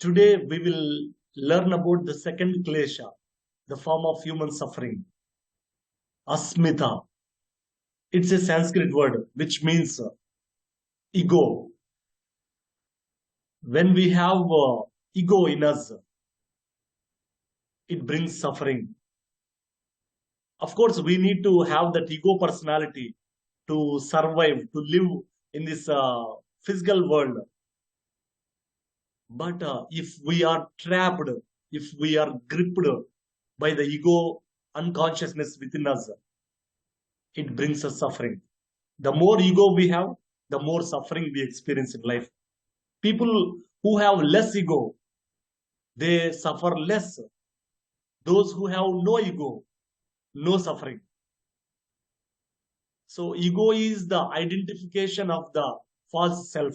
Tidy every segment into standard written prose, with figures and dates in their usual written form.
Today we will learn about the second Klesha, the form of human suffering, ASMITA. It's a Sanskrit word which means ego. When we have ego in us, it brings suffering. Of course, we need to have that ego personality to survive, to live in this physical world. But if we are trapped, if we are gripped by the ego unconsciousness within us, it brings us suffering. The more ego we have, the more suffering we experience in life. People who have less ego, they suffer less. Those who have no ego, no suffering. So ego is the identification of the false self.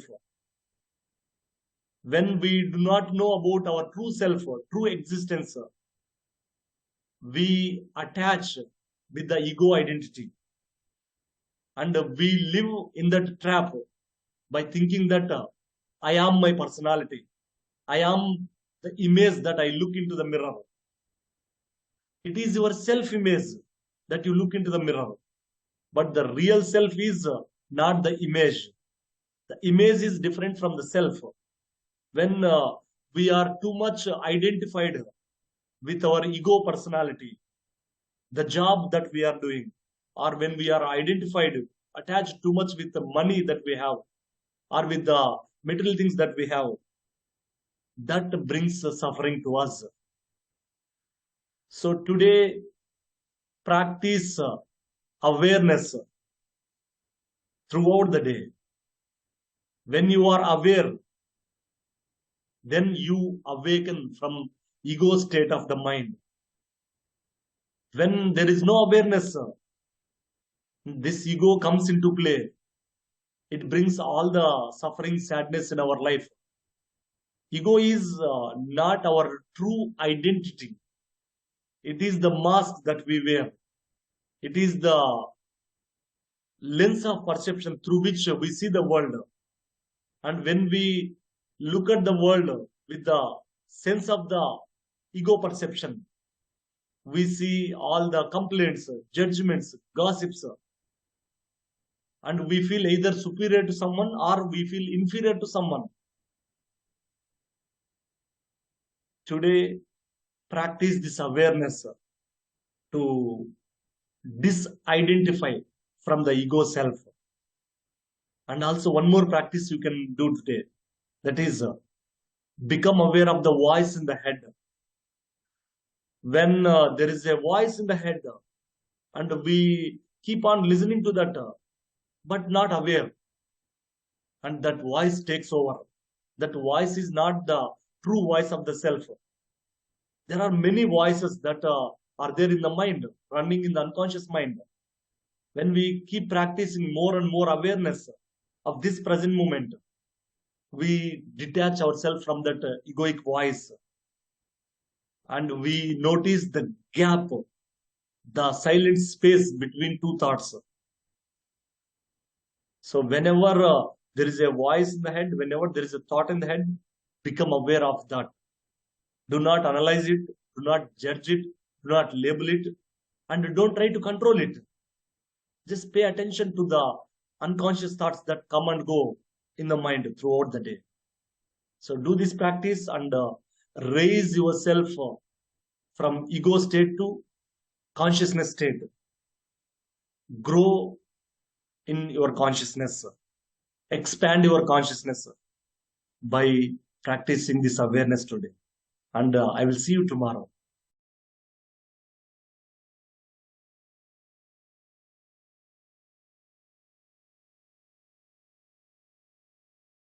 When we do not know about our true self, true existence, we attach with the ego identity. And we live in that trap by thinking that I am my personality. I am the image that I look into the mirror. It is your self-image that you look into the mirror. But the real self is not the image. The image is different from the self. When we are too much identified with our ego personality, the job that we are doing, or when we are identified, attached too much with the money that we have, or with the material things that we have, that brings suffering to us. So today, practice awareness throughout the day. When you are aware, then you awaken from ego state of the mind. When there is no awareness, this ego comes into play. It brings all the suffering, sadness in our life. Ego is not our true identity. It is the mask that we wear. It is the lens of perception through which we see the world. And when we look at the world with the sense of the ego perception, we see all the complaints, judgments, gossips, and we feel either superior to someone or we feel inferior to someone. Today, practice this awareness to disidentify from the ego self. And also one more practice you can do today, that is become aware of the voice in the head. When there is a voice in the head and we keep on listening to that but not aware, and that voice takes over, that voice is not the true voice of the self. There are many voices that are there in the mind, running in the unconscious mind. When we keep practicing more and more awareness of this present moment, we detach ourselves from that egoic voice, and we notice the gap, the silent space between two thoughts. So whenever there is a voice in the head, whenever there is a thought in the head, become aware of that. Do not analyze it, do not judge it, do not label it, and don't try to control it. Just pay attention to the unconscious thoughts that come and go in the mind throughout the day. So do this practice and raise yourself from ego state to consciousness state. Grow in your consciousness. Expand your consciousness by practicing this awareness today. And I will see you tomorrow.